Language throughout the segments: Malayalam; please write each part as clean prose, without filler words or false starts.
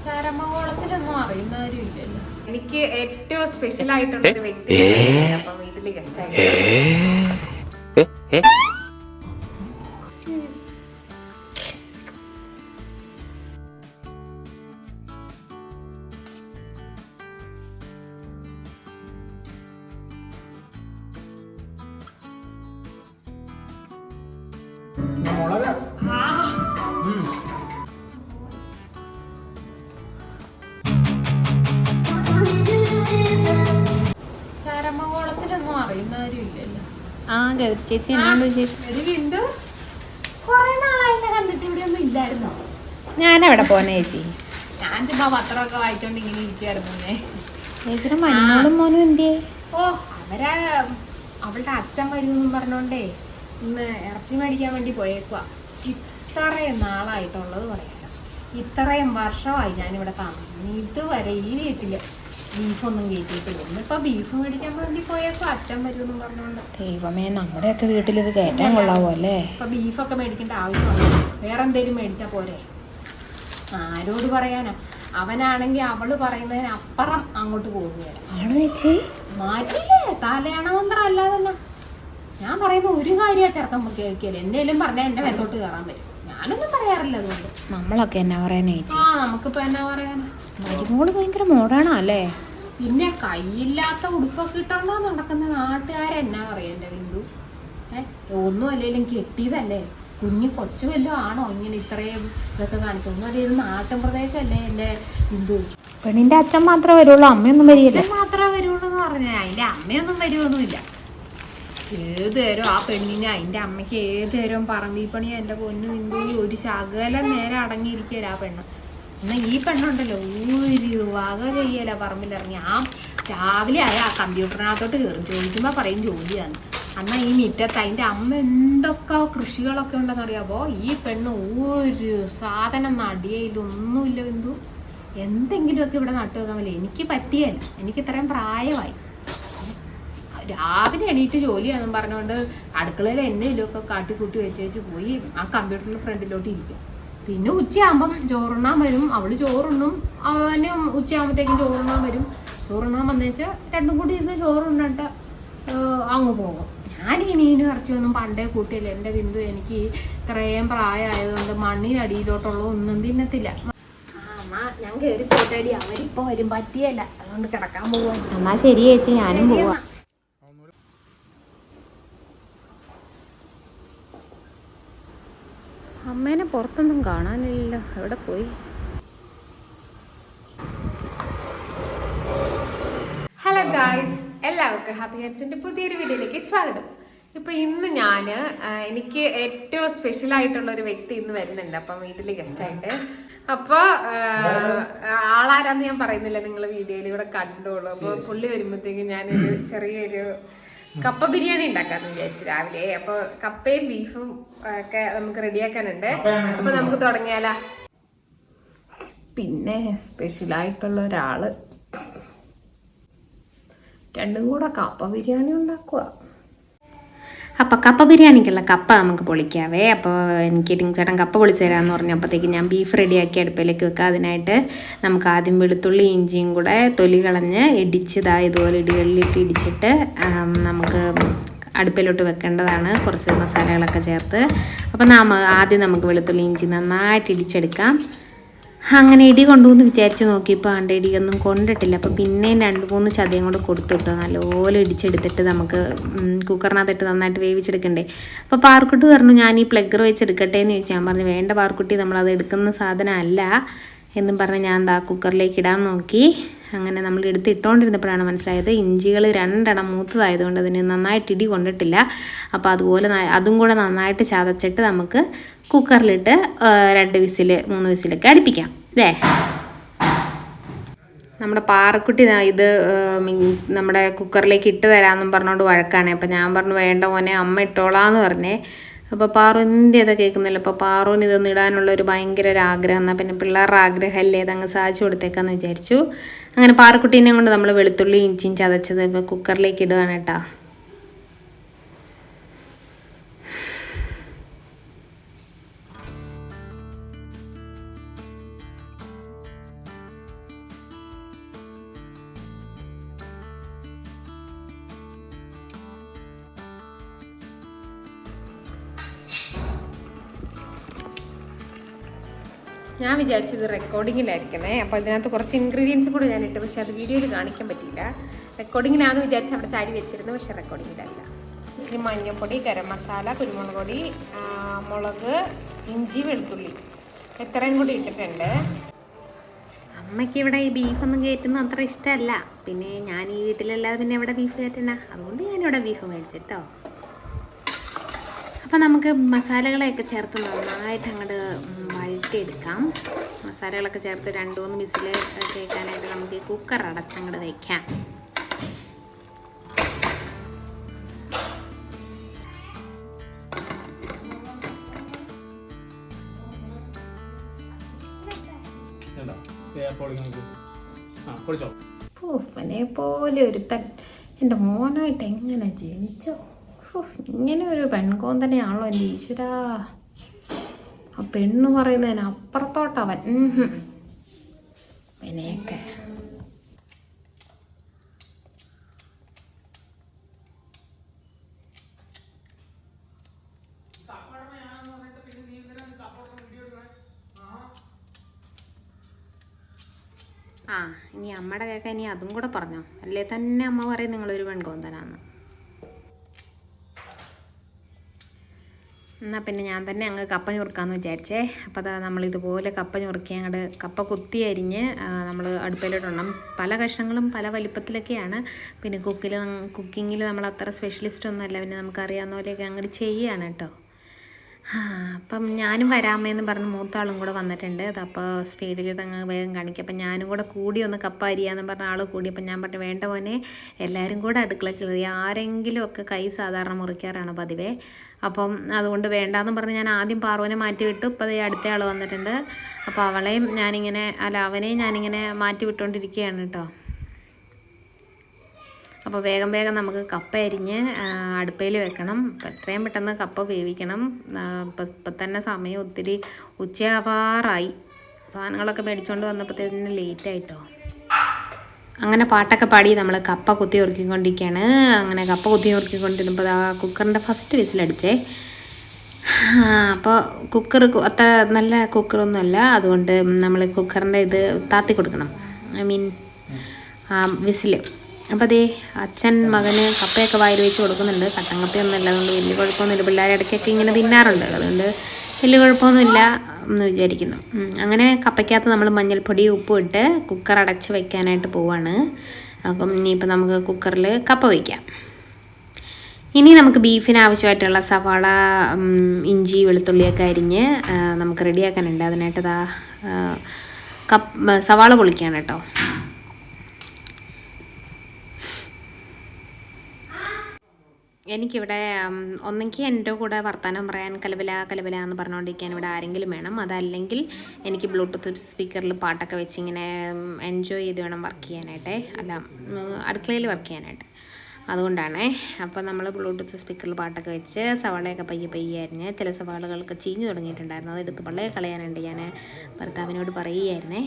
ചരമകോളത്തിലൊന്നും അറിയുന്നവരും ഇല്ലല്ലോ. എനിക്ക് ഏറ്റവും സ്പെഷ്യൽ ആയിട്ടുള്ള ഒരു വ്യക്തി അപ്പം വീട്ടില് ഗസ്റ്റ് ആയിട്ട് ചരമകോളത്തിലൊന്നും അറിയുന്നവരും ഇല്ലല്ലോ. ചേച്ചി എന്നാണ്ട് വിശേഷം? കൊറേ നാളായിട്ട് കണ്ടിട്ട് ഇവിടെ ഒന്നും ഇല്ലായിരുന്നോ? ഞാനെവിടെ പോന്നെ ചേച്ചി? ഞാൻ ചുമ്മാ പത്രമൊക്കെ വായിച്ചോണ്ട് ഇങ്ങനെ ഇരിക്കായിരുന്നേ. ചേച്ചിയുടെ മരുമോളും മോനും എന്തിയേ? അവളുടെ അച്ഛൻ വരുമെന്നും പറഞ്ഞോണ്ടേ ഇന്ന് ഇറച്ചി മേടിക്കാൻ വേണ്ടി പോയേക്കുവാ. ഇത്രയും നാളായിട്ടുള്ളത് പറയാം, ഇത്രയും വർഷമായി ഞാനിവിടെ താമസിക്കുന്നു. ഇതുവരെ ഈ വീട്ടില് ബീഫൊന്നും കയറ്റിയിട്ടില്ല. ഇന്നിപ്പോ ബീഫ് മേടിക്കാൻ വേണ്ടി പോയേക്കോ അച്ഛൻ വരുമെന്നും പറഞ്ഞോണ്ട്. ദൈവമേ, നമ്മുടെയൊക്കെ വീട്ടിലിത് കയറ്റാൻ കൊള്ളാവോ അല്ലേ? ഇപ്പൊ ബീഫൊക്കെ മേടിക്കേണ്ട ആവശ്യമാണ്. വേറെ എന്തേലും മേടിച്ചാ പോരെ? ആരോട് പറയാനാ? അവനാണെങ്കി അവള് പറയുന്നതിന് അപ്പുറം അങ്ങോട്ട് പോകുകയാണ്. മാറ്റില്ലേ, തലയാണ മന്ത്രം അല്ലാതല്ല. ഞാൻ പറയുന്ന ഒരു കാര്യ ചെറുക്കം കേൾക്കില്ല. എന്തേലും പറഞ്ഞാൽ എന്റെ മേത്തോട്ട് കയറാൻ വരും. ഞാനൊന്നും പറയാറില്ല. അതുകൊണ്ട് നമ്മളൊക്കെ എന്നാ പറയാനാ ചേച്ചി? നമുക്കിപ്പോ എന്നാ പറയാനാ? മരുമോള് ഭയങ്കര മോഡേണാ അല്ലേ? പിന്നെ കയ്യില്ലാത്ത ഉടുപ്പൊക്കെ ഇട്ടോണ്ടോ നടക്കുന്ന നാട്ടുകാരെന്നാ പറയാ എന്റെ ബിന്ദു? ഒന്നും അല്ലേലും കെട്ടിയതല്ലേ, കുഞ്ഞു കൊച്ചു വല്ലതും ആണോ ഇങ്ങനെ ഇത്രയും ഇതൊക്കെ കാണിച്ചു? ഒന്നും അല്ലേ, ഇത് നാട്ടിൻ പ്രദേശമല്ലേ എന്റെ ബിന്ദു. പെണ്ണിന്റെ അച്ഛൻ മാത്രമേ വരുള്ളൂ, അമ്മയൊന്നും വരികയില്ല. അച്ഛൻ മാത്രമേ വരുള്ളൂ എന്ന് പറഞ്ഞാൽ അതിന്റെ അമ്മയൊന്നും വരുമൊന്നുമില്ല. ഏത് നേരം ആ പെണ്ണിനെ അതിന്റെ അമ്മയ്ക്ക് ഏത് നേരവും പറമ്പിൽ പണിയാ എന്റെ പൊന്നു ബിന്ദു. ഒരു ശകലം നേരം അടങ്ങിയിരിക്കല ആ പെണ്ണ്. എന്നാ ഈ പെണ്ണുണ്ടല്ലോ ഒരു വക ചെയ്യല പറമ്പിലിറങ്ങി. രാവിലെ ആയ ആ കമ്പ്യൂട്ടറിനകത്തോട്ട് കയറും. ചോദിക്കുമ്പോ പറയും ജോലിയാണ്. എന്നാൽ ഈ മുറ്റത്ത് അതിന്റെ അമ്മ എന്തൊക്കെ കൃഷികളൊക്കെ ഉണ്ടെന്ന് അറിയാമോ? ഈ പെണ്ണ് ഒരു സാധനം നടിയയിലൊന്നുമില്ല ബിന്ദു. എന്തെങ്കിലുമൊക്കെ ഇവിടെ നട്ടു വെക്കാൻ പറ്റില്ല. എനിക്ക് പറ്റിയല്ല, എനിക്ക് ഇത്രയും പ്രായമായി. രാവിലെ എണീറ്റ് ജോലിയാണെന്നും പറഞ്ഞുകൊണ്ട് അടുക്കളയിൽ എന്തെങ്കിലുമൊക്കെ കാട്ടിക്കൂട്ടി വെച്ച് പോയി ആ കമ്പ്യൂട്ടറിന്റെ ഫ്രണ്ടിലോട്ട് ഇരിക്കും. പിന്നെ ഉച്ചയാകുമ്പം ചോറുണ്ണാൻ വരും. അവള് ചോറുണ്ണും, അവന് ഉച്ചയാകുമ്പോഴത്തേക്കും ചോറുണ്ണാൻ വരും. ചോറുണ്ണാൻ വന്നേച്ച് രണ്ടും കൂടി ഇരുന്ന് ചോറുണ്ണിട്ട് അങ്ങ് പോകും. ഞാൻ ഈ മീനും ഇറച്ചിയൊന്നും പണ്ടേ കൂട്ടിയില്ല എൻ്റെ ബിന്ദു. എനിക്ക് ഇത്രയും പ്രായമായതുകൊണ്ട് മണ്ണിനടിയിലോട്ടുള്ള ഒന്നും തിന്നത്തില്ല. ഞാൻ കയറി പോയിട്ടടി, അവരിപ്പോ വരും. പറ്റിയല്ല, അതുകൊണ്ട് കിടക്കാൻ പോവാ. എന്നാ ശരി ചേച്ചി, ഞാനും പോവാ. അമ്മേനെ പുറത്തൊന്നും കാണാനില്ലല്ലോ, എവിടെ പോയി? ഹലോ ഗായ്സ്, എല്ലാവർക്കും ഹാപ്പി ഹാൻഡ്സിന്റെ പുതിയൊരു വീഡിയോയിലേക്ക് സ്വാഗതം. ഇപ്പൊ ഇന്ന് എനിക്ക് ഏറ്റവും സ്പെഷ്യൽ ആയിട്ടുള്ള ഒരു വ്യക്തി ഇന്ന് വരുന്നുണ്ട്. അപ്പം വീട്ടില് ഗസ്റ്റ് ആയിട്ട്. അപ്പൊ ആളാരാന്ന് ഞാൻ പറയുന്നില്ല, നിങ്ങൾ വീഡിയോയിലൂടെ കണ്ടോളൂ. അപ്പൊ പുള്ളി വരുമ്പോഴത്തേക്കും ഞാനൊരു ചെറിയൊരു കപ്പ ബിരിയാണി ഉണ്ടാക്കാന്ന് വിചാരിച്ചു രാവിലെ. അപ്പൊ കപ്പയും ബീഫും ഒക്കെ നമുക്ക് റെഡിയാക്കാനുണ്ട്. അപ്പൊ നമുക്ക് തുടങ്ങിയാലോ? പിന്നെ സ്പെഷ്യലായിട്ടുള്ള ഒരാള് രണ്ടും കൂടെ കപ്പ ബിരിയാണി ഉണ്ടാക്കുക. അപ്പോൾ കപ്പ ബിരിയാണിക്കുള്ള കപ്പ നമുക്ക് പൊളിക്കാവേ. അപ്പോൾ എനിക്ക് ചേട്ടൻ കപ്പ പൊളിച്ച് തരാമെന്ന് പറഞ്ഞപ്പോഴത്തേക്ക് ഞാൻ ബീഫ് റെഡിയാക്കി അടുപ്പിലേക്ക് വെക്കുക. അതിനായിട്ട് നമുക്ക് ആദ്യം വെളുത്തുള്ളി ഇഞ്ചിയും കൂടെ തൊലി കളഞ്ഞ് ഇതുപോലെ ഇടികളിലിട്ട് ഇടിച്ചിട്ട് നമുക്ക് അടുപ്പിലോട്ട് വെക്കേണ്ടതാണ്, കുറച്ച് മസാലകളൊക്കെ ചേർത്ത്. അപ്പോൾ ആദ്യം നമുക്ക് വെളുത്തുള്ളി ഇഞ്ചി നന്നായിട്ട് ഇടിച്ചെടുക്കാം. അങ്ങനെ ഇടി കൊണ്ടുവന്ന് വിചാരിച്ച് നോക്കിയപ്പോൾ ഇടിയൊന്നും കൊണ്ടിട്ടില്ല. അപ്പോൾ പിന്നെയും 2-3 ചതയും കൂടെ കൊടുത്തിട്ടോ നല്ലപോലെ ഇടിച്ചെടുത്തിട്ട് നമുക്ക് കുക്കറിനകത്തിട്ട് നന്നായിട്ട് വേവിച്ചെടുക്കണ്ടേ. അപ്പോൾ പാർക്കുട്ടി പറഞ്ഞു ഞാൻ ഈ പ്ലഗർ വെച്ചെടുക്കട്ടെ എന്ന് ചോദിച്ചു. ഞാൻ പറഞ്ഞു വേണ്ട പാർക്കുട്ടി, നമ്മളത് എടുക്കുന്ന സാധനം അല്ല എന്നും പറഞ്ഞ് ഞാൻ കുക്കറിലേക്ക് ഇടാൻ നോക്കി. അങ്ങനെ നമ്മൾ ഇട്ടുകൊണ്ടിരുന്നപ്പോഴാണ് മനസ്സിലായത് ഇഞ്ചികൾ 2 മൂത്തതായതുകൊണ്ട് അതിന് നന്നായിട്ട് ഇടി കൊണ്ടിട്ടില്ല. അപ്പോൾ അതുപോലെ അതും കൂടെ നന്നായിട്ട് ചതച്ചിട്ട് നമുക്ക് കുക്കറിലിട്ട് 2 വിസിൽ 3 വിസിലൊക്കെ അടുപ്പിക്കാം അല്ലേ. നമ്മുടെ പാറക്കുട്ടി ഇത് നമ്മുടെ കുക്കറിലേക്ക് ഇട്ട് തരാമെന്നും പറഞ്ഞുകൊണ്ട് വഴക്കാണ്. അപ്പോൾ ഞാൻ പറഞ്ഞു വേണ്ട മോനെ, അമ്മ ഇട്ടോളാന്ന് പറഞ്ഞേ. അപ്പോൾ പാറു എന്തിയതാ കേൾക്കുന്നില്ല. അപ്പോൾ പാറുവിന് ഇതൊന്നും ഇടാനുള്ളൊരു ഭയങ്കര ഒരു ആഗ്രഹം. എന്നാൽ പിന്നെ പിള്ളേരുടെ ആഗ്രഹമല്ലേ, അതങ്ങ് സാധിച്ചു കൊടുത്തേക്കാന്ന് വിചാരിച്ചു. അങ്ങനെ പാറക്കുട്ടീനെ കൊണ്ട് നമ്മൾ വെളുത്തുള്ളി ഇഞ്ചിയും ചതച്ചത് ഇപ്പോൾ കുക്കറിലേക്ക് ഇടുകയാണ് കേട്ടോ. ഞാൻ വിചാരിച്ചത് റെക്കോർഡിങ്ങിലായിരിക്കണേ. അപ്പോൾ ഇതിനകത്ത് കുറച്ച് ഇൻഗ്രീഡിയൻസ് കൂടെ ഞാനിട്ട്, പക്ഷെ അത് വീഡിയോയിൽ കാണിക്കാൻ പറ്റിയില്ല. റെക്കോർഡിങ്ങിലാണെന്ന് വിചാരിച്ച് അവിടെ ചാരി വെച്ചിരുന്നു, പക്ഷെ റെക്കോർഡിങ്ങിലല്ല. ഇച്ചിരി മഞ്ഞൾപ്പൊടി, ഗരം മസാല, കുരുമുളക് പൊടി, മുളക്, ഇഞ്ചി, വെളുത്തുള്ളി ഇത്രയും കൂടി ഇട്ടിട്ടുണ്ട്. അമ്മയ്ക്ക് ഇവിടെ ഈ ബീഫൊന്നും കയറ്റുന്ന അത്ര ഇഷ്ടമല്ല. പിന്നെ ഞാൻ ഈ വീട്ടിലല്ലാതെ പിന്നെ ഇവിടെ ബീഫ് കയറ്റണ, അതുകൊണ്ട് ഞാനിവിടെ ബീഫ് മേടിച്ചിട്ടോ. അപ്പോൾ നമുക്ക് മസാലകളെയൊക്കെ ചേർത്ത് നന്നായിട്ട് അങ്ങോട്ട് വഴറ്റിയെടുക്കാം. മസാലകളൊക്കെ ചേർത്ത് 2-3 വിസിൽ കേൾക്കാനായിട്ട് നമുക്ക് ഈ കുക്കർ അടച്ചങ്ങോട്ട് വയ്ക്കാം. പൂപ്പനെ പോലെ ഒരുത്തൻ എൻ്റെ മോനായിട്ട് എങ്ങനെ ജനിച്ചോ? ഇങ്ങനെ ഒരു പെൺകോന്തനെയാണല്ലോ എൻ്റെ ഈശ്വരാ. ആ പെണ്ണ് പറയുന്നതിന് അപ്പുറത്തോട്ടവൻ പിന്നെയൊക്കെ. ഇനി അമ്മയുടെ കേൾക്കാൻ ഇനി അതും കൂടെ പറഞ്ഞോ, അല്ലേ തന്നെ അമ്മ പറയും നിങ്ങളൊരു പെൺകോന്തനാന്ന്. എന്നാൽ പിന്നെ ഞാൻ തന്നെ അങ്ങ് കപ്പ ഞുറുക്കാമെന്ന് വിചാരിച്ചേ. അപ്പോൾ അതാ നമ്മളിതുപോലെ കപ്പ ഞുറുക്കി അങ്ങോട്ട് കപ്പ കുത്തി അരിഞ്ഞ് നമ്മൾ അടുപ്പിലിടണം. പല കഷ്ണങ്ങളും പല വലിപ്പത്തിലൊക്കെയാണ്. പിന്നെ കുക്കിങ്ങിൽ നമ്മൾ അത്ര സ്പെഷ്യലിസ്റ്റ് ഒന്നുമല്ല, പിന്നെ നമുക്കറിയാവുന്ന പോലെയൊക്കെ അങ്ങോട്ട് ചെയ്യുകയാണ് കേട്ടോ. അപ്പം ഞാനും വരാമേന്ന് പറഞ്ഞ് മൂത്താളും കൂടെ വന്നിട്ടുണ്ട്. അതപ്പോൾ സ്പീഡിൽ തങ്ങ് വേഗം കാണിക്കുക. അപ്പം ഞാനും കൂടെ കൂടി ഒന്ന് കപ്പ അരിയാന്ന് പറഞ്ഞ ആൾ കൂടി. അപ്പം ഞാൻ പറഞ്ഞു വേണ്ട മോനെ, എല്ലാവരും കൂടെ അടുക്കള കയറി, ആരെങ്കിലും ഒക്കെ കൈ സാധാരണ മുറിക്കാറാണ് പതിവേ. അപ്പം അതുകൊണ്ട് വേണ്ടാന്ന് പറഞ്ഞ് ഞാൻ ആദ്യം പാറുവിനെ മാറ്റി വിട്ടു. ഇപ്പോൾ അതേ അടുത്ത ആൾ വന്നിട്ടുണ്ട്. അപ്പോൾ അവനെയും ഞാനിങ്ങനെ മാറ്റി വിട്ടുകൊണ്ടിരിക്കുകയാണ് കേട്ടോ. അപ്പോൾ വേഗം നമുക്ക് കപ്പ അരിഞ്ഞ് അടുപ്പയിൽ വെക്കണം. എത്രയും പെട്ടെന്ന് കപ്പ വേവിക്കണം. ഇപ്പം തന്നെ സമയം ഒത്തിരി ഉച്ചയാവാറായി. സാധനങ്ങളൊക്കെ മേടിച്ചുകൊണ്ട് വന്നപ്പോഴത്തേന് ലേറ്റായിട്ടോ. അങ്ങനെ പാട്ടൊക്കെ പാടി നമ്മൾ കപ്പ കുത്തി ഉറുക്കിക്കൊണ്ടിരിക്കുകയാണ്. അങ്ങനെ കപ്പ കുത്തി ഉറുക്കിക്കൊണ്ടിരുന്നപ്പോൾ ആ കുക്കറിൻ്റെ ഫസ്റ്റ് വിസിലടിച്ചേ. അപ്പോൾ കുക്കർ അത്ര നല്ല കുക്കറൊന്നുമല്ല, അതുകൊണ്ട് നമ്മൾ കുക്കറിൻ്റെ ഇത് താത്തി കൊടുക്കണം, വിസിൽ. അപ്പോൾ അതേ അച്ഛൻ മകന് കപ്പയൊക്കെ വായിൽ വെച്ച് കൊടുക്കുന്നുണ്ട്. കട്ടൻ കപ്പയൊന്നുമല്ല, അതുകൊണ്ട് വലിയ കുഴപ്പമൊന്നുമില്ല. പിള്ളേർ ഇടയ്ക്കൊക്കെ ഇങ്ങനെ തിന്നാറുണ്ട്, അതുകൊണ്ട് വലിയ കുഴപ്പമൊന്നുമില്ല എന്ന് വിചാരിക്കുന്നു. അങ്ങനെ കപ്പയ്ക്കകത്ത് നമ്മൾ മഞ്ഞൾപ്പൊടി ഉപ്പും ഇട്ട് കുക്കർ അടച്ച് വയ്ക്കാനായിട്ട് പോവാണ്. അപ്പം ഇനിയിപ്പോൾ നമുക്ക് കുക്കറിൽ കപ്പ വയ്ക്കാം. ഇനി നമുക്ക് ബീഫിന് ആവശ്യമായിട്ടുള്ള സവാള, ഇഞ്ചി, വെളുത്തുള്ളിയൊക്കെ അരിഞ്ഞ് നമുക്ക് റെഡിയാക്കാനുണ്ട്. അതിനായിട്ട് സവാള പൊളിക്കുകയാണ് കേട്ടോ. എനിക്കിവിടെ ഒന്നെങ്കിൽ എൻ്റെ കൂടെ വർത്തമാനം പറയാൻ കലബല എന്ന് പറഞ്ഞുകൊണ്ടിരിക്കാൻ ഇവിടെ ആരെങ്കിലും വേണം. അതല്ലെങ്കിൽ എനിക്ക് ബ്ലൂടൂത്ത് സ്പീക്കറിൽ പാട്ടൊക്കെ വെച്ച് ഇങ്ങനെ എൻജോയ് ചെയ്ത് വേണം വർക്ക് ചെയ്യാനായിട്ടേ, അല്ല അടുക്കളയിൽ വർക്ക് ചെയ്യാനായിട്ട്. അതുകൊണ്ടാണേ. അപ്പോൾ നമ്മൾ ബ്ലൂടൂത്ത് സ്പീക്കറിൽ പാട്ടൊക്കെ വെച്ച് സവാളയൊക്കെ പയ്യെ അരിഞ്ഞ്, ചില സവാളകളൊക്കെ ചീഞ്ഞു തുടങ്ങിയിട്ടുണ്ടായിരുന്നു, അതെടുത്ത് പള്ളയെ കളയാനുണ്ട്. ഞാൻ ഭർത്താവിനോട് പറയുകയായിരുന്നേ.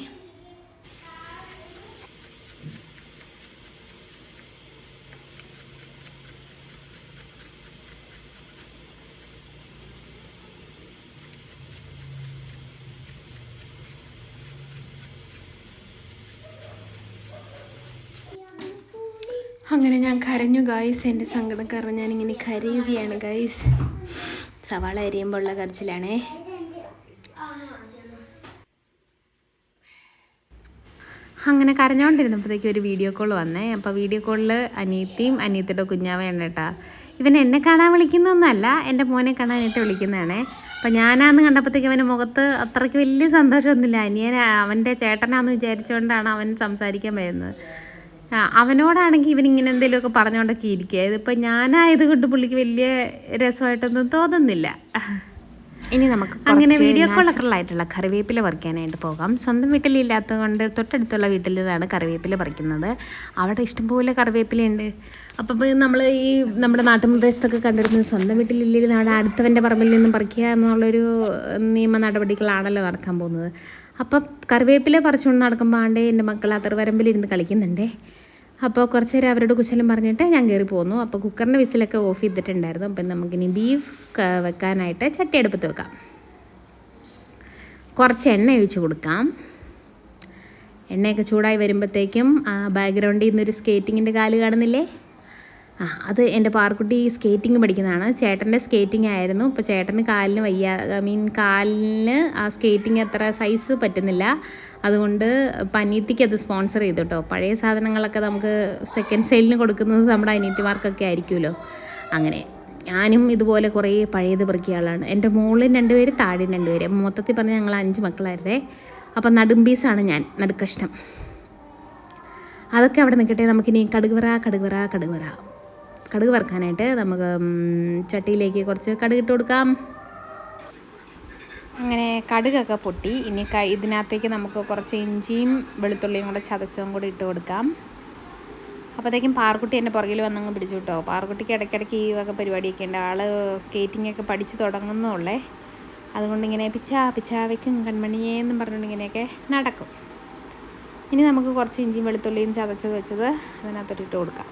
അങ്ങനെ ഞാൻ കരഞ്ഞു ഗായ്സ്. എൻ്റെ സങ്കടം കാരണം ഞാനിങ്ങനെ കരയുകയാണ് ഗായ്സ്. സവാള അരിയുമ്പോൾ ഉള്ള കരച്ചിലാണേ. അങ്ങനെ കരഞ്ഞുകൊണ്ടിരുന്നപ്പോഴത്തേക്കും ഒരു വീഡിയോ കോൾ വന്നേ. അപ്പോൾ വീഡിയോ കോളിൽ അനിയത്തിയുടെ കുഞ്ഞാവയാണ് കേട്ടോ. ഇവൻ എന്നെ കാണാൻ വിളിക്കുന്നൊന്നുമല്ല, എൻ്റെ മോനെ കാണാനായിട്ട് വിളിക്കുന്നതാണേ. അപ്പം ഞാനാന്ന് കണ്ടപ്പോഴത്തേക്കും അവൻ്റെ മുഖത്ത് അത്രയ്ക്ക് വലിയ സന്തോഷമൊന്നുമില്ല. അവൻ്റെ ചേട്ടനാന്ന് വിചാരിച്ചുകൊണ്ടാണ് അവൻ സംസാരിക്കാൻ വരുന്നത്. അവനോടാണെങ്കിൽ ഇവനിങ്ങനെ എന്തെങ്കിലുമൊക്കെ പറഞ്ഞുകൊണ്ടൊക്കെ ഇരിക്കുക. ഇതിപ്പോൾ ഞാനായതുകൊണ്ട് പുള്ളിക്ക് വലിയ രസമായിട്ടൊന്നും തോന്നുന്നില്ല. ഇനി നമുക്ക് അങ്ങനെ വീഡിയോ കോളൊക്കെയായിട്ടുള്ള കറിവേപ്പില പറിക്കാനായിട്ട് പോകാം. സ്വന്തം വീട്ടിലില്ലാത്തത് കൊണ്ട് തൊട്ടടുത്തുള്ള വീട്ടിൽ നിന്നാണ് കറിവേപ്പില പറിക്കുന്നത്. അവിടെ ഇഷ്ടംപോലെ കറിവേപ്പിലയുണ്ട്. അപ്പം നമ്മൾ ഈ നമ്മുടെ നാട്ടുപ്രദേശത്തൊക്കെ കണ്ടിരുന്നത് സ്വന്തം വീട്ടിലില്ലെങ്കിൽ നമ്മുടെ അടുത്തവൻ്റെ പറമ്പിൽ നിന്നും പറിക്കുക എന്നുള്ളൊരു നിയമ നടപടികളാണല്ലോ നടക്കാൻ പോകുന്നത്. അപ്പം കറിവേപ്പില പറിച്ചുകൊണ്ട് നടക്കുമ്പോൾ ആണ്ടേ എൻ്റെ മക്കൾ അതിർവരമ്പിലിരുന്ന് കളിക്കുന്നുണ്ടേ. അപ്പോൾ കുറച്ച് നേരം അവരോട് കുശലം പറഞ്ഞിട്ട് ഞാൻ കയറി പോന്നു. അപ്പോൾ കുക്കറിൻ്റെ വിസിലൊക്കെ ഓഫ് ചെയ്തിട്ടുണ്ടായിരുന്നു. അപ്പം നമുക്കിനി ബീഫ് വെക്കാനായിട്ട് ചട്ടി അടുപ്പത്ത് വെക്കാം. കുറച്ച് എണ്ണ ഒഴിച്ച് കൊടുക്കാം. എണ്ണയൊക്കെ ചൂടായി വരുമ്പോഴത്തേക്കും ബാക്ക്ഗ്രൗണ്ടിൽ നിന്നൊരു സ്കേറ്റിങ്ങിൻ്റെ കാല് കാണുന്നില്ലേ? അത് എൻ്റെ പാർക്കുട്ടി സ്കേറ്റിംഗ് പഠിക്കുന്നതാണ്. ചേട്ടൻ്റെ സ്കേറ്റിംഗ് ആയിരുന്നു. ഇപ്പോൾ ചേട്ടന് കാലിന് കാലിന് ആ സ്കേറ്റിംഗ് അത്ര സൈസ് പറ്റുന്നില്ല. അതുകൊണ്ട് അനിയത്തിക്ക് അത് സ്പോൺസർ ചെയ്തു കേട്ടോ. പഴയ സാധനങ്ങളൊക്കെ നമുക്ക് സെക്കൻഡ് സെയിലിന് കൊടുക്കുന്നത് നമ്മുടെ അനിയത്തിമാർക്കൊക്കെ ആയിരിക്കുമല്ലോ. അങ്ങനെ ഞാനും ഇതുപോലെ കുറേ പഴയത് പെറുക്കിയ ആളാണ്. എൻ്റെ മുകളിൽ 2 പേര്, താഴെ 2 പേര്. മൊത്തത്തിൽ പറഞ്ഞാൽ ഞങ്ങൾ 5 മക്കളായിരുന്നേ. അപ്പം നടുമ്പീസാണ് ഞാൻ, നടുക്കഷ്ണം. അതൊക്കെ അവിടെ നിൽക്കട്ടെ. നമുക്കിനി കടുക് വറുക്കാനായിട്ട് നമുക്ക് ചട്ടിയിലേക്ക് കുറച്ച് കടുക് ഇട്ട് കൊടുക്കാം. അങ്ങനെ കടുകൊക്കെ പൊട്ടി. ഇനി ഇതിനകത്തേക്ക് നമുക്ക് കുറച്ച് ഇഞ്ചിയും വെളുത്തുള്ളിയും കൂടെ ചതച്ചതും കൂടി ഇട്ട് കൊടുക്കാം. അപ്പോഴത്തേക്കും പാർക്കുട്ടി എൻ്റെ പുറകിൽ വന്നങ്ങ് പിടിച്ചു കേട്ടോ. പാർക്കുട്ടിക്ക് ഇടയ്ക്കിടയ്ക്ക് ഈ വക പരിപാടിയൊക്കെ ഉണ്ട്. ആൾ സ്കേറ്റിങ്ങൊക്കെ പഠിച്ച് തുടങ്ങുന്നുള്ളേ. അതുകൊണ്ട് ഇങ്ങനെ പിച്ചാ വെക്കും കൺമണിയേന്നും പറഞ്ഞുകൊണ്ട് ഇങ്ങനെയൊക്കെ നടക്കും. ഇനി നമുക്ക് കുറച്ച് ഇഞ്ചിയും വെളുത്തുള്ളിയും ചതച്ചത് വെച്ചത് അതിനകത്തോട്ട് ഇട്ട് കൊടുക്കാം.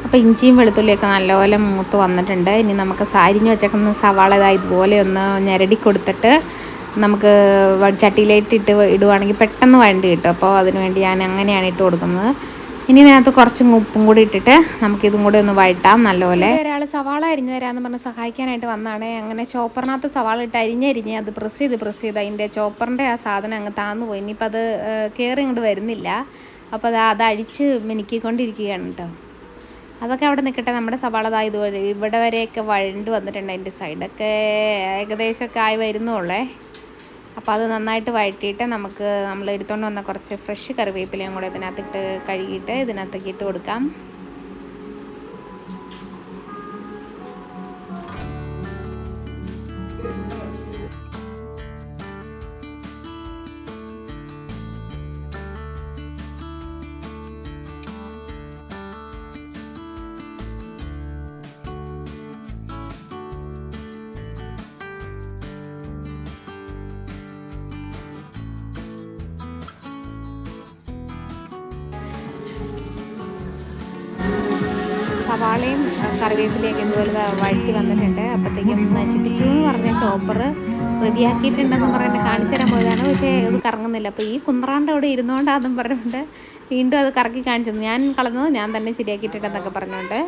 അപ്പോൾ ഇഞ്ചിയും വെളുത്തുള്ളിയൊക്കെ നല്ലപോലെ മൂത്ത് വന്നിട്ടുണ്ട്. ഇനി നമുക്ക് അരിഞ്ഞ് വെച്ചേക്കുന്ന സവാള ഇതുപോലെ ഒന്ന് ഞെരടി കൊടുത്തിട്ട് നമുക്ക് ചട്ടിയിലേക്ക് ഇടുവാണെങ്കിൽ പെട്ടെന്ന് വഴണ്ടി കിട്ടും. അപ്പോൾ അതിനുവേണ്ടി ഞാൻ അങ്ങനെയാണ് ഇട്ട് കൊടുക്കുന്നത്. ഇനി ഇതിനകത്ത് കുറച്ച് ഉപ്പും കൂടി ഇട്ടിട്ട് നമുക്കിതും കൂടി ഒന്ന് വഴട്ടാം നല്ലപോലെ. ഒരാൾ സവാള അരിഞ്ഞു തരാമെന്ന് പറഞ്ഞ് സഹായിക്കാനായിട്ട് വന്നതാണ്. അങ്ങനെ ചോപ്പറിനകത്ത് സവാള ഇട്ട് അരിഞ്ഞ് അത് പ്രസ് ചെയ്ത് അതിൻ്റെ ചോപ്പറിൻ്റെ ആ സാധനം അങ്ങ് താന്നു പോയി. ഇനിയിപ്പോൾ അത് കയറി ഇങ്ങോട്ട് വരുന്നില്ല. അപ്പോൾ അത് അഴിച്ച് മിനുക്കിക്കൊണ്ടിരിക്കുകയാണ് കേട്ടോ. അതൊക്കെ അവിടെ നിൽക്കട്ടെ. നമ്മുടെ സവാള ഇതുവരെ ഇവിടെ വരെയൊക്കെ വഴണ്ട് വന്നിട്ടുണ്ട്. അതിൻ്റെ സൈഡൊക്കെ ഏകദേശമൊക്കെ ആയി വരുന്നുള്ളേ. അപ്പോൾ അത് നന്നായിട്ട് വഴറ്റിയിട്ട് നമ്മൾ എടുത്തുകൊണ്ട് വന്ന കുറച്ച് ഫ്രഷ് കറിവേപ്പിലയും കൂടെ ഇതിനകത്തിട്ട് കഴുകിയിട്ട് ഇതിനകത്തേക്ക് ഇട്ട് കൊടുക്കാം. സവാളയും കറിവേപ്പിലയൊക്കെ ഇതുപോലെ വഴറ്റി വന്നിട്ടുണ്ട്. അപ്പോഴത്തേക്കും നശിപ്പിച്ചു എന്ന് പറഞ്ഞ ചോപ്പർ റെഡിയാക്കിയിട്ടുണ്ടെന്ന് പറഞ്ഞിട്ട് കാണിച്ചു തരാൻ പോയതാണ്. പക്ഷേ ഇത് കറങ്ങുന്നില്ല. അപ്പോൾ ഈ കുന്ത്രാണ്ട് അവിടെ ഇരുന്നുകൊണ്ടാണെന്നും പറഞ്ഞുകൊണ്ട് വീണ്ടും അത് കറക്കി കാണിച്ചു. ഞാൻ കളഞ്ഞത് ഞാൻ തന്നെ ശരിയാക്കിയിട്ടുണ്ടെന്നൊക്കെ പറഞ്ഞുകൊണ്ട്.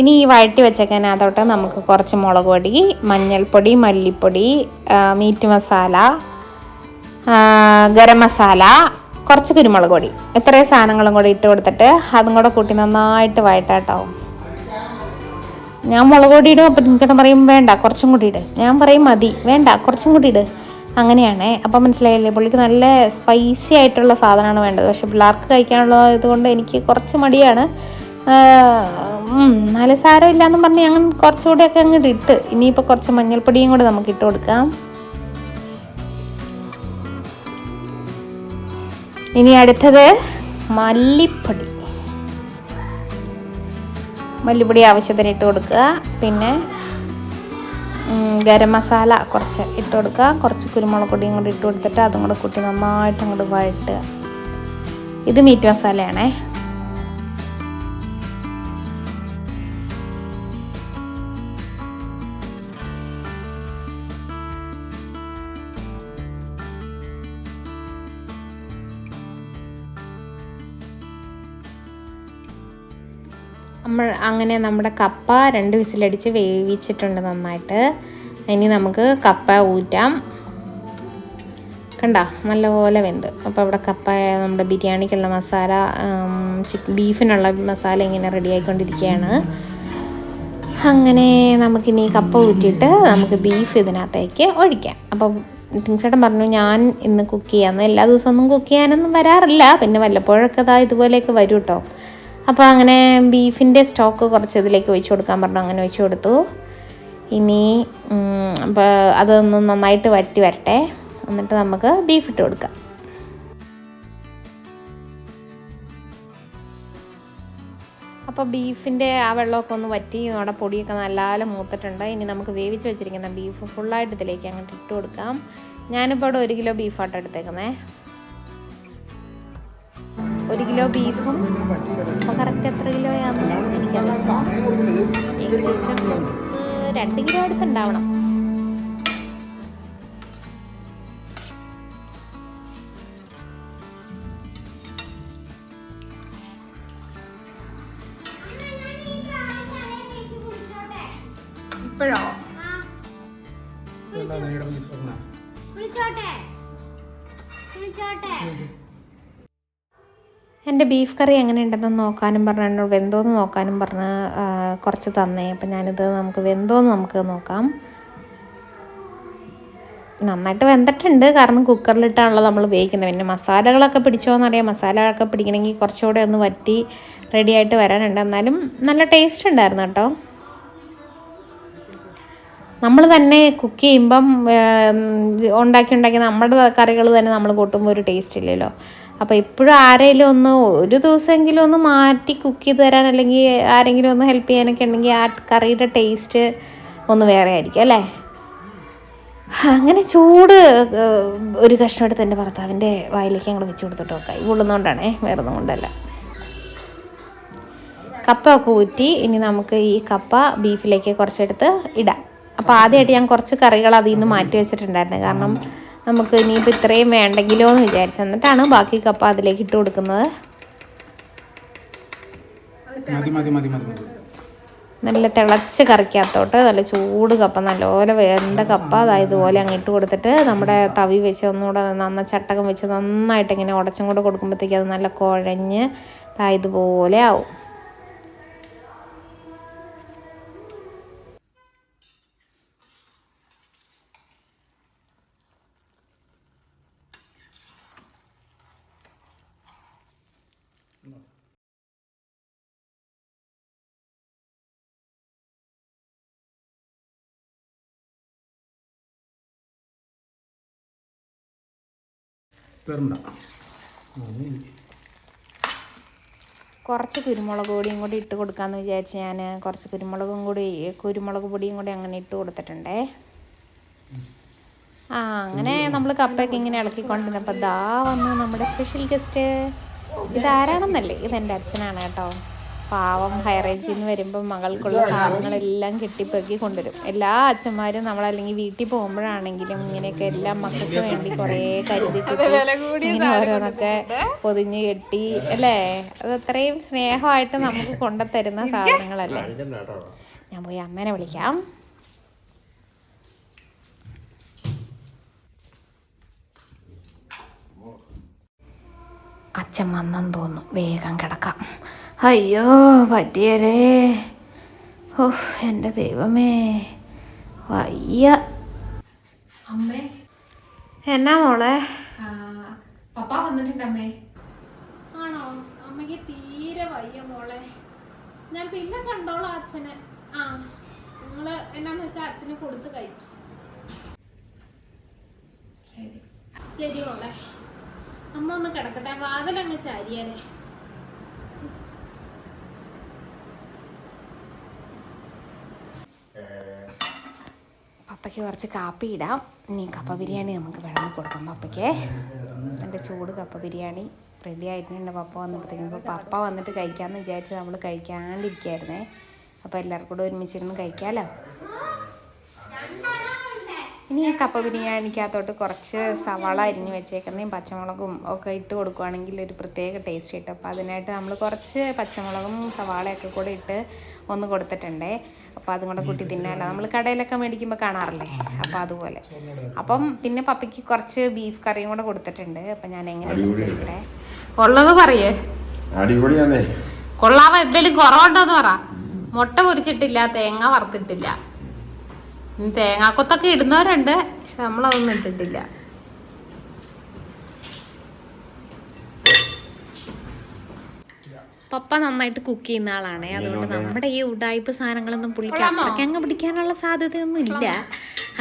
ഇനി ഈ വഴറ്റി വെച്ചേക്കാനകത്തോട്ട് നമുക്ക് കുറച്ച് മുളക് പൊടി, മഞ്ഞൾപ്പൊടി, മല്ലിപ്പൊടി, മീറ്റ് മസാല, ഗരം മസാല, കുറച്ച് കുരുമുളക് പൊടി, ഇത്രയും സാധനങ്ങളും കൂടി ഇട്ട് കൊടുത്തിട്ട് അതും കൂടെ കൂട്ടി നന്നായിട്ട് വഴറ്റാട്ടോ. ഞാൻ മുളക് പൊടി ഇടും. അപ്പം എനിക്കിട്ട് പറയും വേണ്ട കുറച്ചും കൂടി ഇട്. ഞാൻ പറയും മതി, വേണ്ട കുറച്ചും കൂടി ഇട്. അങ്ങനെയാണേ. അപ്പം മനസ്സിലായില്ലേ, പുള്ളിക്ക് നല്ല സ്പൈസി ആയിട്ടുള്ള സാധനമാണ് വേണ്ടത്. പക്ഷെ പിള്ളേർക്ക് കഴിക്കാനുള്ള ഇതുകൊണ്ട് എനിക്ക് കുറച്ച് മടിയാണ്. നല്ല സാരമില്ല എന്നും പറഞ്ഞ് ഞങ്ങൾ കുറച്ചുകൂടെയൊക്കെ അങ്ങോട്ട് ഇട്ട്. ഇനിയിപ്പോൾ കുറച്ച് മഞ്ഞൾപ്പൊടിയും കൂടെ നമുക്ക് ഇട്ട് കൊടുക്കാം. ഇനി അടുത്തത് മല്ലിപ്പൊടി ആവശ്യത്തിന് ഇട്ട് കൊടുക്കുക. പിന്നെ ഗരം മസാല കുറച്ച് ഇട്ട് കൊടുക്കുക. കുറച്ച് കുരുമുളക് പൊടിയും കൂടി ഇട്ട് കൊടുത്തിട്ട് അതും കൂടെ കൂട്ടി നന്നായിട്ട് അങ്ങോട്ട് വഴട്ടുക. ഇത് മീറ്റ് മസാലയാണേ. അങ്ങനെ നമ്മുടെ കപ്പ 2 വിസിലടിച്ച് വേവിച്ചിട്ടുണ്ട് നന്നായിട്ട്. ഇനി നമുക്ക് കപ്പ ഊറ്റാം. കണ്ടോ നല്ലപോലെ വെന്ത്. അപ്പോൾ അവിടെ കപ്പ നമ്മുടെ ബിരിയാണിക്കുള്ള മസാല, ബീഫിനുള്ള മസാല ഇങ്ങനെ റെഡി ആയിക്കൊണ്ടിരിക്കുകയാണ്. അങ്ങനെ നമുക്കിനി കപ്പ ഊറ്റിയിട്ട് നമുക്ക് ബീഫ് ഇതിനകത്തേക്ക് ഒഴിക്കാം. അപ്പോൾ ടിങ്ചേട്ടൻ പറഞ്ഞു ഞാൻ ഇന്ന് കുക്ക് ചെയ്യാമെന്ന്. എല്ലാ ദിവസമൊന്നും കുക്ക് ചെയ്യാനൊന്നും വരാറില്ല, പിന്നെ വല്ലപ്പോഴൊക്കെ ഇതുപോലെയൊക്കെ വരും കേട്ടോ. അപ്പോൾ അങ്ങനെ ബീഫിൻ്റെ സ്റ്റോക്ക് കുറച്ച് ഇതിലേക്ക് ഒഴിച്ചു കൊടുക്കാൻ പറഞ്ഞു, അങ്ങനെ ഒഴിച്ചു കൊടുത്തു. ഇനി അപ്പോൾ അതൊന്ന് നന്നായിട്ട് വറ്റി വരട്ടെ, എന്നിട്ട് നമുക്ക് ബീഫ് ഇട്ട് കൊടുക്കാം. അപ്പോൾ ബീഫിൻ്റെ ആ വെള്ളമൊക്കെ ഒന്ന് വറ്റി നമ്മുടെ പൊടിയൊക്കെ നല്ല മൂത്തിട്ടുണ്ട്. ഇനി നമുക്ക് വേവിച്ച് വെച്ചിരിക്കുന്ന ബീഫ് ഫുള്ളായിട്ട് ഇതിലേക്ക് അങ്ങോട്ട് ഇട്ട് കൊടുക്കാം. ഞാനിപ്പോൾ ഇവിടെ 1 കിലോ ബീഫാട്ടോ എടുത്തേക്കുന്നത്. 1 കിലോ ബീഫും അപ്പോൾ കറക്റ്റ് എത്ര കിലോയാണെന്ന് എനിക്കറിയാം, ഏകദേശം 2 കിലോ അടുത്തുണ്ടാവണം. ഇപ്പോഴോ എൻ്റെ ബീഫ് കറി എങ്ങനെ ഉണ്ടെന്ന് നോക്കാനും പറഞ്ഞു, എന്നോട് വെന്തോന്ന് നോക്കാനും പറഞ്ഞ് കുറച്ച് തന്നേ. അപ്പം ഞാനിത് നമുക്ക് വെന്തോന്ന് നമുക്ക് നോക്കാം. നന്നായിട്ട് വെന്തിട്ടുണ്ട്, കാരണം കുക്കറിലിട്ടാണല്ലോ നമ്മൾ വേവിക്കുന്നത്. പിന്നെ മസാലകളൊക്കെ പിടിച്ചോന്നറിയാം, മസാലകളൊക്കെ പിടിക്കണമെങ്കിൽ കുറച്ചുകൂടെ ഒന്ന് വറ്റി റെഡിയായിട്ട് വരാനുണ്ട്. എന്നാലും നല്ല ടേസ്റ്റ് ഉണ്ടായിരുന്നു കേട്ടോ. നമ്മൾ തന്നെ കുക്ക് ചെയ്യുമ്പം ഉണ്ടാക്കി നമ്മുടെ കറികൾ തന്നെ നമ്മൾ കൂട്ടുമ്പോൾ ഒരു ടേസ്റ്റ് ഇല്ലല്ലോ. അപ്പോൾ എപ്പോഴും ആരെങ്കിലും ഒരു ദിവസമെങ്കിലും ഒന്ന് മാറ്റി കുക്ക് ചെയ്ത് തരാൻ, അല്ലെങ്കിൽ ആരെങ്കിലും ഒന്ന് ഹെൽപ്പ് ചെയ്യാനൊക്കെ ഉണ്ടെങ്കിൽ ആ കറിയുടെ ടേസ്റ്റ് ഒന്ന് വേറെ ആയിരിക്കും അല്ലേ. അങ്ങനെ ചൂട് ഒരു കഷ്ണം എടുത്ത് എൻ്റെ ഭർത്താവിൻ്റെ വായിലേക്ക് ഞങ്ങൾ വെച്ച് കൊടുത്തിട്ടോ, കൈ കൊള്ളുന്നതുകൊണ്ടാണേ, വേറെ ഒന്നും കൊണ്ടല്ല. കപ്പ ഒക്കെ ഊറ്റി ഇനി നമുക്ക് ഈ കപ്പ ബീഫിലേക്ക് കുറച്ചെടുത്ത് ഇടാം. അപ്പോൾ ആദ്യമായിട്ട് ഞാൻ കുറച്ച് കറികൾ അതിൽ നിന്ന് മാറ്റി വെച്ചിട്ടുണ്ടായിരുന്നു, കാരണം നമുക്ക് ഇനിയിപ്പോൾ ഇത്രയും വേണ്ടെങ്കിലോ എന്ന് വിചാരിച്ചു. എന്നിട്ടാണ് ബാക്കി കപ്പ അതിലേക്ക് ഇട്ട് കൊടുക്കുന്നത്. നല്ല തിളച്ച് കറിക്കകത്തോട്ട് നല്ല ചൂട് കപ്പ, നല്ലപോലെ വെന്ത കപ്പ ഇതുപോലെ അങ്ങ് ഇട്ട് കൊടുത്തിട്ട് നമ്മുടെ തവി വെച്ച് ഒന്നുകൂടെ ചട്ടകം വെച്ച് നന്നായിട്ട് ഇങ്ങനെ ഉടച്ചും കൂടെ കൊടുക്കുമ്പോഴത്തേക്ക് അത് നല്ല കുഴഞ്ഞ് ഇതുപോലെ ആവും. കുറച്ച് കുരുമുളക് പൊടിയും കൂടി ഇട്ട് കൊടുക്കാമെന്ന് വിചാരിച്ച് ഞാൻ കുറച്ച് കുരുമുളക് പൊടിയും കൂടി അങ്ങനെ ഇട്ട് കൊടുത്തിട്ടുണ്ടേ. അങ്ങനെ നമ്മൾ കപ്പയൊക്കെ ഇങ്ങനെ ഇളക്കിക്കൊണ്ടിരുന്നപ്പോൾ വന്നു നമ്മുടെ സ്പെഷ്യൽ ഗസ്റ്റ്. ഇതാരാണെന്നല്ലേ, ഇതെൻ്റെ അച്ഛനാണ് കേട്ടോ. പാവം ഹൈറേഞ്ചിൽ നിന്ന് വരുമ്പോൾ മകൾക്കുള്ള സാധനങ്ങളെല്ലാം കെട്ടിപ്പെറുക്കി കൊണ്ടുവരും. എല്ലാ അച്ഛന്മാരും നമ്മളല്ലെങ്കിൽ വീട്ടിൽ പോകുമ്പോഴാണെങ്കിലും ഇങ്ങനെയൊക്കെ എല്ലാം മക്കൾക്ക് വേണ്ടി കുറേ കരുതി ഇങ്ങനെ ഓരോന്നൊക്കെ പൊതിഞ്ഞ് കെട്ടി അല്ലേ, അത് അത്രയും സ്നേഹമായിട്ട് നമുക്ക് കൊണ്ടുതരുന്ന സാധനങ്ങളല്ലേ. ഞാൻ പോയി അമ്മേനെ വിളിക്കാം. അച്ഛൻ വന്നെന്ന് തോന്നുന്നു, വേഗം കിടക്കാം. അയ്യോ പറ്റിയല്ലേ, എൻ്റെ ദൈവമേ വയ്യ. അമ്മേ എന്നാ മോളെ? പപ്പ വന്നിട്ടുണ്ടമ്മേ. ആണോ? അമ്മയ്ക്ക് തീരെ വയ്യ മോളെ. ഞാൻ പിന്നെ കണ്ടോളാം അച്ഛനെ. നിങ്ങള് എന്നാന്ന് വെച്ചാൽ അച്ഛന് കൊടുത്ത് കഴിക്കും. ശരി ശരി മോളെ, അമ്മ ഒന്ന് കിടക്കട്ടെ, വാതിലങ്ങ് ചാരിയാലേ. പപ്പയ്ക്ക് കുറച്ച് കാപ്പി ഇടാം. ഇനി കപ്പ ബിരിയാണി നമുക്ക് വിളമ്പി കൊടുക്കാം പപ്പയ്ക്ക്. എൻ്റെ ചൂട് കപ്പ ബിരിയാണി റെഡി ആയിട്ടുണ്ട്. പപ്പ വന്നപ്പോഴത്തേക്കും പപ്പ വന്നിട്ട് കഴിക്കാമെന്ന് വിചാരിച്ച് നമ്മൾ കഴിക്കാണ്ടിരിക്കുകയായിരുന്നേ. അപ്പോൾ എല്ലാവർക്കും കൂടെ ഒരുമിച്ചിരുന്ന് കഴിക്കാമല്ലോ. ഇനി ഈ കപ്പ ബിരിയാണിക്കകത്തോട്ട് കുറച്ച് സവാള അരിഞ്ഞ് വെച്ചേക്കുന്നതും പച്ചമുളകും ഒക്കെ ഇട്ട് കൊടുക്കുകയാണെങ്കിൽ ഒരു പ്രത്യേക ടേസ്റ്റ് കിട്ടും. അപ്പോൾ അതിനായിട്ട് നമ്മൾ കുറച്ച് പച്ചമുളകും സവാളയൊക്കെ കൂടെ ഇട്ട് ഒന്ന് കൊടുത്തിട്ടുണ്ടേ. അപ്പോൾ അതും കൂടെ കൂട്ടി തിന്നാമല്ലോ, നമ്മൾ കടയിലൊക്കെ മേടിക്കുമ്പോൾ കാണാറില്ലേ, അപ്പോൾ അതുപോലെ. അപ്പം പിന്നെ പപ്പയ്ക്ക് കുറച്ച് ബീഫ് കറിയും കൂടെ കൊടുത്തിട്ടുണ്ട്. അപ്പം ഞാൻ എങ്ങനെ ഉള്ളത് പറയേ, കൊള്ളാവോ? എന്തെങ്കിലും കുറവുണ്ടോന്ന് പറ. മുട്ട പൊരിച്ചിട്ടില്ല, തേങ്ങ വറുത്തിട്ടില്ല. തേങ്ങാക്കൊത്തൊക്കെ ഇടുന്നവരുണ്ട്, പക്ഷെ നമ്മളതൊന്നും ഇട്ടിട്ടില്ല. പപ്പ നന്നായിട്ട് കുക്ക് ചെയ്യുന്ന ആളാണ്. അതുകൊണ്ട് നമ്മുടെ ഈ ഉടായ്പ സാധനങ്ങളൊന്നും പുള്ളിക്ക് അത്രയ്ക്ക് അങ്ങ് പിടിക്കാനുള്ള സാധ്യതയൊന്നും ഇല്ല.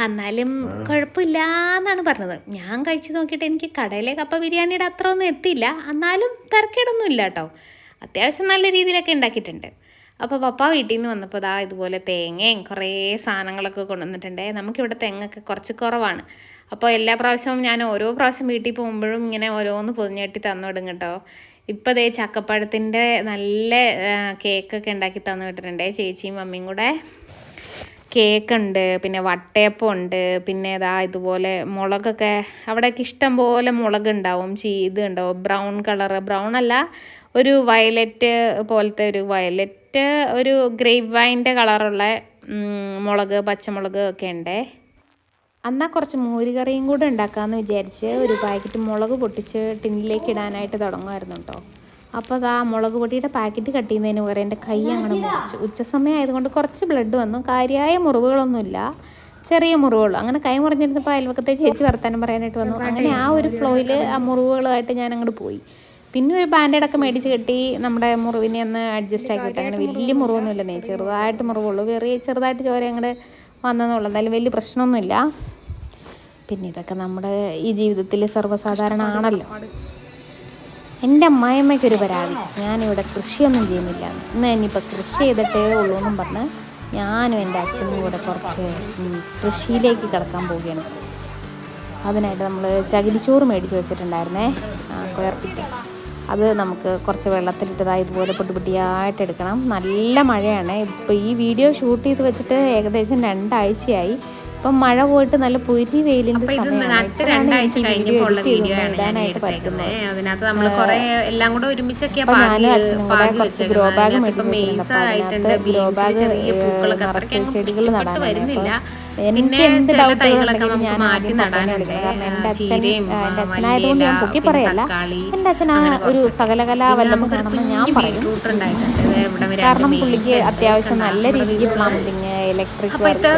എന്നാലും കുഴപ്പമില്ല എന്നാണ് പറഞ്ഞത്. ഞാൻ കഴിച്ചു നോക്കിയിട്ട് എനിക്ക് കടയിലെ കപ്പ ബിരിയാണിയുടെ അത്ര ഒന്നും എത്തിയില്ല. എന്നാലും തിരക്കേടൊന്നും ഇല്ല കേട്ടോ. അത്യാവശ്യം നല്ല രീതിയിലൊക്കെ ഉണ്ടാക്കിയിട്ടുണ്ട്. അപ്പോൾ പപ്പ വീട്ടിൽ നിന്ന് വന്നപ്പോൾ ഇതുപോലെ തേങ്ങയും കുറേ സാധനങ്ങളൊക്കെ കൊണ്ടുവന്നിട്ടുണ്ട്. നമുക്കിവിടെ തെങ്ങൊക്കെ കുറച്ച് കുറവാണ്. അപ്പോൾ എല്ലാ പ്രാവശ്യവും ഞാൻ ഓരോ പ്രാവശ്യം വീട്ടിൽ പോകുമ്പോഴും ഇങ്ങനെ ഓരോന്ന് പൊതിഞ്ഞെട്ടി തന്നു വിടും കേട്ടോ. ഇപ്പോൾ ദേ ചക്കപ്പഴത്തിൻ്റെ നല്ല കേക്കൊക്കെ ഉണ്ടാക്കി തന്നു വിട്ടിട്ടുണ്ട് ചേച്ചിയും മമ്മിയും കൂടെ. കേക്കുണ്ട്, പിന്നെ വട്ടയപ്പം ഉണ്ട്, പിന്നെ ഇതുപോലെ മുളകൊക്കെ അവിടെയൊക്കെ ഇഷ്ടം പോലെ മുളകുണ്ടാവും. ഇതുണ്ടാവും ബ്രൗൺ കളറ്, ബ്രൗൺ അല്ല, ഒരു വയലറ്റ് പോലത്തെ ഒരു ഗ്രേപ്പ് വൈൻ്റെ കളറുള്ള മുളക്, പച്ചമുളക് ഒക്കെ ഉണ്ട്. എന്നാൽ കുറച്ച് മോരുകറിയും കൂടെ ഉണ്ടാക്കാമെന്ന് വിചാരിച്ച് ഒരു പാക്കറ്റ് മുളക് പൊട്ടിച്ച് ടിന്നിലേക്ക് ഇടാനായിട്ട് തുടങ്ങുമായിരുന്നു കേട്ടോ. അപ്പോൾ മുളക് പൊടിയുടെ പാക്കറ്റ് കട്ട് ചെയ്യുന്നതിന് പകരം എൻ്റെ കൈ അങ്ങനെ മുറിച്ചു. ഉച്ചസമയം ആയതുകൊണ്ട് കുറച്ച് ബ്ലഡ് വന്നു. കാര്യമായ മുറിവുകളൊന്നുമില്ല, ചെറിയ മുറിവുള്ളൂ. അങ്ങനെ കൈ മുറിഞ്ഞിരുന്നപ്പോൾ അയൽവക്കത്തെ ചേച്ചി വർത്താനം പറയാനായിട്ട് വന്നു. അങ്ങനെ ആ ഒരു ഫ്ലോയിൽ ആ മുറിവുകളുമായിട്ട് ഞാൻ അങ്ങോട്ട് പോയി. പിന്നെ ഒരു ബാൻഡേഡൊക്കെ മേടിച്ച് കെട്ടി നമ്മുടെ മുറിവിനെ ഒന്ന് അഡ്ജസ്റ്റ് ആക്കിയിട്ട്. അങ്ങനെ വലിയ മുറിവൊന്നുമില്ല, ചെറുതായിട്ട് മുറിവുള്ളൂ, ചെറുതായിട്ട് ചോര അങ്ങോട്ട് വന്നെന്നുള്ളൂ. എന്തായാലും വലിയ പ്രശ്നമൊന്നുമില്ല. പിന്നെ ഇതൊക്കെ നമ്മുടെ ഈ ജീവിതത്തിൽ സർവ്വസാധാരണ ആണല്ലോ. എൻ്റെ അമ്മായിയമ്മയ്ക്കൊരു പരാതി, ഞാനിവിടെ കൃഷിയൊന്നും ചെയ്യുന്നില്ല. ഇന്ന് ഇനിയിപ്പോൾ കൃഷി ചെയ്തിട്ടേ ഉള്ളൂ എന്നും പറഞ്ഞ് ഞാനും എൻ്റെ അച്ഛനും കൂടെ കുറച്ച് കൃഷിയിലേക്ക് കിടക്കാൻ പോവുകയാണ്. അതിനായിട്ട് നമ്മൾ ചകിരിച്ചോറ് മേടിച്ച് വെച്ചിട്ടുണ്ടായിരുന്നേ, കുയർപ്പിറ്റ്. അത് നമുക്ക് കുറച്ച് വെള്ളത്തിലിട്ടതാ ഇതുപോലെ പൊട്ടിപ്പൊട്ടിയായിട്ട് എടുക്കണം. നല്ല മഴയാണ്. ഇപ്പോൾ ഈ വീഡിയോ ഷൂട്ട് ചെയ്ത് വെച്ചിട്ട് ഏകദേശം 2 ആഴ്ചയായി. ഇപ്പം മഴ പോയിട്ട് നല്ല പൊരി വെയിലിന്റെ സമയമായിട്ട് 2 ആഴ്ച കഴിഞ്ഞപ്പോൾ വീഡിയോ ആണ് പറ്റുന്നത്. അതിനകത്ത് നമ്മൾ കുറെ എല്ലാം കൂടെ ഒരുമിച്ചൊക്കെ ചെടികൾ നടാൻ വരുന്നില്ല. എനിക്ക് എന്ത് ഡൗട്ടുകളൊക്കെ നമുക്ക് മാറ്റി നടാനുണ്ട്. കാരണം എൻ്റെ അച്ഛനായതുകൊണ്ട് ഞാൻ പൊക്കി പറയല്ല, എൻ്റെ അച്ഛൻ ഒരു സകലകലാവല്ലഭം കാണുമ്പോൾ ഞാൻ പറയും. കാരണം പുള്ളിക്ക് അത്യാവശ്യം നല്ല രീതിക്ക് പ്ലംബിങ്, ഇലക്ട്രിക് വർക്ക്,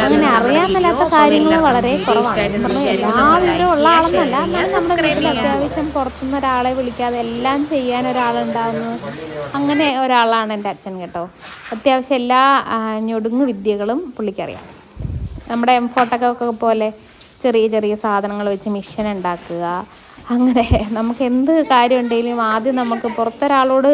അങ്ങനെ അറിയാൻ മേലാത്ത കാര്യങ്ങൾ വളരെ കുറവാണ്. എല്ലാ വിവരവും ഉള്ള ആളെന്നല്ല, എന്നാലും നമ്മുടെ വീട്ടിൽ അത്യാവശ്യം പുറത്തുനിന്ന് ഒരാളെ വിളിക്കാതെ എല്ലാം ചെയ്യാൻ ഒരാളുണ്ടാവുന്നു. അങ്ങനെ ഒരാളാണ് എൻ്റെ അച്ഛൻ കേട്ടോ. അത്യാവശ്യം എല്ലാ ഞൊടുങ്ങു വിദ്യകളും പുള്ളിക്കറിയാം. നമ്മുടെ M-Photo പോലെ ചെറിയ ചെറിയ സാധനങ്ങൾ വെച്ച് മിഷൻ ഉണ്ടാക്കുക, അങ്ങനെ നമുക്ക് എന്ത് കാര്യം ഉണ്ടെങ്കിലും ആദ്യം നമുക്ക് പുറത്തൊരാളോട്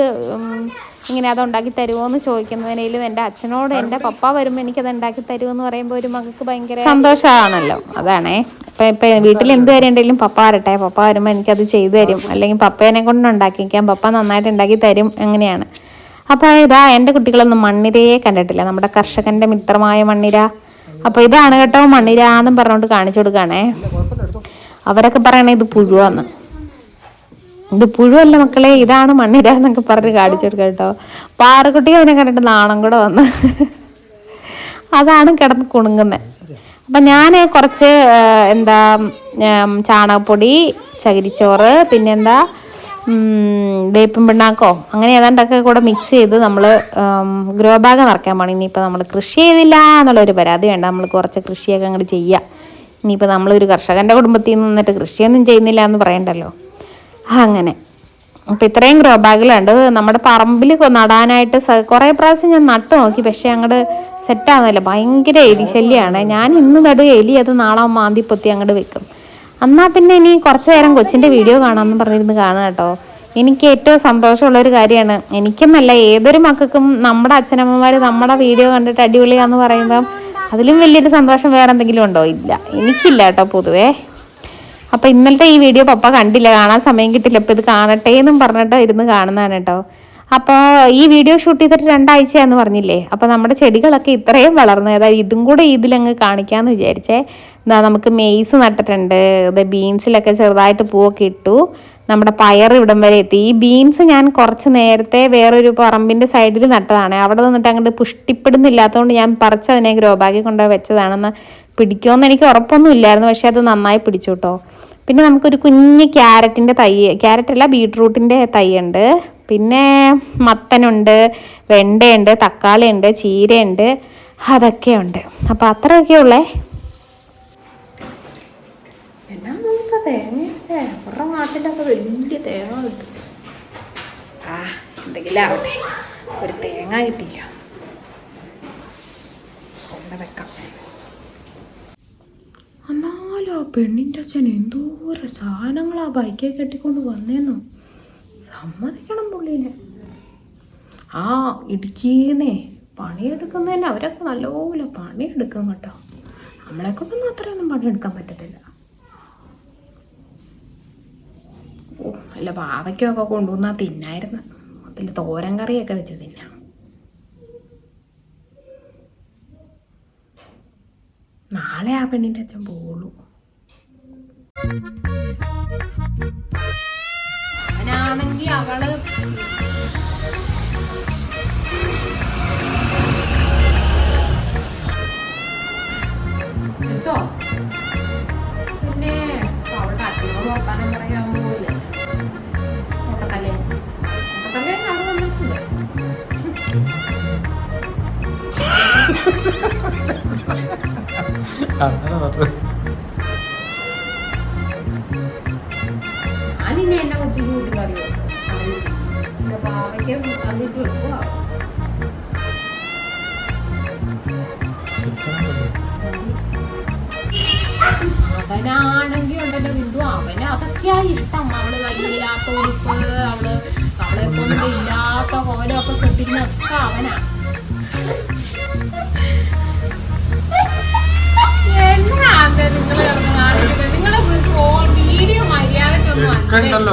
ഇങ്ങനെ അതുണ്ടാക്കി തരുമോ എന്ന് ചോദിക്കുന്നതിനേലും എൻ്റെ അച്ഛനോട് എൻ്റെ പപ്പ വരുമ്പോൾ എനിക്കത് ഉണ്ടാക്കി തരുമെന്ന് പറയുമ്പോൾ ഒരു മകൾക്ക് ഭയങ്കര സന്തോഷമാണല്ലോ. അതാണേ ഇപ്പം വീട്ടിൽ എന്ത് കാര്യം ഉണ്ടെങ്കിലും പപ്പ വരട്ടെ, പപ്പ വരുമ്പോൾ എനിക്കത് ചെയ്തു തരും, അല്ലെങ്കിൽ പപ്പേനെ കൊണ്ട് ഉണ്ടാക്കിക്കാം, പപ്പ നന്നായിട്ട് ഉണ്ടാക്കി തരും, അങ്ങനെയാണ്. അപ്പോൾ എൻ്റെ കുട്ടികളൊന്നും മണ്ണിരയെ കണ്ടിട്ടില്ല, നമ്മുടെ കർഷകൻ്റെ മിത്രമായ മണ്ണിര. അപ്പോൾ ഇതാണ് കേട്ടോ മണ്ണിര എന്നും പറഞ്ഞുകൊണ്ട് കാണിച്ചു കൊടുക്കുകയാണേ. അവരൊക്കെ പറയണേ ഇത് പുഴുവാന്ന്. ഇത് പുഴുവല്ല മക്കളെ, ഇതാണ് മണ്ണിര എന്നൊക്കെ പറഞ്ഞ് കാണിച്ചു കൊടുക്കുക കേട്ടോ. പാറക്കുട്ടി അതിനെ കണ്ടിട്ട് നാണം കൂടെ വന്ന് അതാണ് കിടന്ന് കുണുങ്ങുന്നത്. അപ്പം ഞാൻ കുറച്ച് ചാണകപ്പൊടി, ചകിരിച്ചോറ്, പിന്നെന്താ വേപ്പും പിണ്ണാക്കോ അങ്ങനെ ഏതാണ്ടൊക്കെ കൂടെ മിക്സ് ചെയ്ത് നമ്മൾ ഗ്രോ ബാഗ് നിറയ്ക്കാൻ പോകണം. ഇനിയിപ്പോൾ നമ്മൾ കൃഷി ചെയ്തില്ല എന്നുള്ളൊരു പരാതി വേണ്ട, നമ്മൾ കുറച്ച് കൃഷിയൊക്കെ അങ്ങോട്ട് ചെയ്യാം. ഇനിയിപ്പോൾ നമ്മളൊരു കർഷകൻ്റെ കുടുംബത്തിൽ നിന്നിട്ട് കൃഷിയൊന്നും ചെയ്യുന്നില്ല എന്ന് പറയണ്ടല്ലോ. അങ്ങനെ അപ്പോൾ ഇത്രയും ഗ്രോ ബാഗിലുണ്ട്. നമ്മുടെ പറമ്പിൽ നടാനായിട്ട് കുറേ പ്രാവശ്യം ഞാൻ നട്ടു നോക്കി, പക്ഷേ അങ്ങോട്ട് സെറ്റാകുന്നില്ല, ഭയങ്കര എലിശല്യമാണ്. ഞാൻ ഇന്ന് നടുക, എലി അത് നാളെ മാന്തിപ്പൊത്തി അങ്ങോട്ട് വെക്കും. എന്നാൽ പിന്നെ ഇനി കുറച്ച് നേരം കൊച്ചിൻ്റെ വീഡിയോ കാണാമെന്ന് പറഞ്ഞിരുന്ന് കാണുക കേട്ടോ. എനിക്ക് ഏറ്റവും സന്തോഷമുള്ളൊരു കാര്യമാണ്, എനിക്കെന്നല്ല ഏതൊരു മക്കൾക്കും നമ്മുടെ അച്ഛനമ്മമാർ നമ്മുടെ വീഡിയോ കണ്ടിട്ട് അടിപൊളിയാന്ന് പറയുമ്പം അതിലും വലിയൊരു സന്തോഷം വേറെ എന്തെങ്കിലും ഉണ്ടോ? ഇല്ല, എനിക്കില്ല കേട്ടോ പൊതുവേ. അപ്പോൾ ഇന്നലത്തെ ഈ വീഡിയോ പപ്പ കണ്ടില്ല, കാണാൻ സമയം കിട്ടില്ല. അപ്പോൾ ഇത് കാണട്ടെ എന്നും പറഞ്ഞിട്ട് ഇരുന്ന് കാണുന്നതാണ് കേട്ടോ. അപ്പോൾ ഈ വീഡിയോ ഷൂട്ട് ചെയ്തിട്ട് 2 ആഴ്ചയാന്ന് പറഞ്ഞില്ലേ. അപ്പോൾ നമ്മുടെ ചെടികളൊക്കെ ഇത്രയും വളർന്നു, അതായത് ഇതും കൂടെ ഇതിലങ്ങ് കാണിക്കാമെന്ന് വിചാരിച്ചേ. നമുക്ക് മെയ്സ് നട്ടിട്ടുണ്ട്, ബീൻസിലൊക്കെ ചെറുതായിട്ട് പൂവൊക്കെ ഇട്ടു. നമ്മുടെ പയർ ഇവിടം വരെ എത്തി. ഈ ബീൻസ് ഞാൻ കുറച്ച് നേരത്തെ വേറൊരു പറമ്പിൻ്റെ സൈഡിൽ നട്ടതാണ്. അവിടെ നിന്നിട്ട് അങ്ങോട്ട് പുഷ്ടിപ്പെടുന്നില്ലാത്തതുകൊണ്ട് ഞാൻ പറിച്ച് അതിനെ ഗ്രോ ബാഗിൽ കൊണ്ടുപോയി വെച്ചതാണെന്ന്. പിടിക്കുമെന്ന് എനിക്ക് ഉറപ്പൊന്നും ഇല്ലായിരുന്നു, പക്ഷേ അത് നന്നായി പിടിച്ചു കേട്ടോ. പിന്നെ നമുക്കൊരു കുഞ്ഞ് ക്യാരറ്റല്ല ബീട്രൂട്ടിൻ്റെ തൈയുണ്ട്, പിന്നെ മത്തനുണ്ട്, വെണ്ടയുണ്ട്, തക്കാളിയുണ്ട്, ചീരയുണ്ട്, അതൊക്കെയുണ്ട്. അപ്പം അത്രയൊക്കെ ഉള്ളേ. എന്നാ നോക്കുക തേങ്ങയല്ലേ, അവരുടെ നാട്ടിലൊക്കെ വലിയ തേങ്ങ കിട്ടും. ആ എന്തെങ്കിലും ആവട്ടെ, ഒരു തേങ്ങ കിട്ടിയില്ല, കൊണ്ട് വെക്കാം. എന്നാലും ആ പെണ്ണിൻ്റെ അച്ഛൻ എന്തോരം സാധനങ്ങളാ ബൈക്കേ കെട്ടിക്കൊണ്ട് വന്നേന്നോ. സമ്മതിക്കണം പുള്ളീനെ. ആ ഇടുക്കീന്നേ പണിയെടുക്കുന്നതന്നെ അവരൊക്കെ നല്ലപോലെ പണിയെടുക്കും കേട്ടോ. നമ്മളെ കൊണ്ടൊന്നും അത്രയൊന്നും പണിയെടുക്കാൻ പറ്റത്തില്ല. ഓ അല്ല പാവയ്ക്കൊക്കെ കൊണ്ടുവന്നാൽ തിന്നായിരുന്നു. അതിൽ തോരൻ കറിയൊക്കെ വെച്ച് തിന്നാം. നാളെ ആ പെണ്ണിൻ്റെ അച്ഛൻ പോളൂ. അവനാണെങ്കിൽ അവള് എന്തോ പിന്നെ അവളുടെ അച്ഛനോട് വർത്താനം പറയാൻ പോകില്ല. മുട്ടത്തല്ലേ മുട്ടത്തല്ലേ അത് വന്നിട്ടുണ്ട്. ഞാനിന്നെ എന്നെ ഒത്തിരി കൂട്ടി കറി വെക്കും. പാവയ്ക്ക് കറിച്ച് വെക്കുക. അവനാണെങ്കിൽ ഉണ്ടല്ലോ ബിന്ദു, അവന് അതൊക്കെയാ ഇഷ്ടം. അവള് കയ്യില്ലാത്ത ഉടുപ്പ്, അവളെ കൊണ്ട് ഇല്ലാത്ത കോലമൊക്കെ കെട്ടിക്കുന്നൊക്കെ അവനാ. എന്നാണ് നിങ്ങൾ കാണിക്കുന്നത്? നിങ്ങള് വീഡിയോ മര്യാദക്കൊന്നും അല്ല.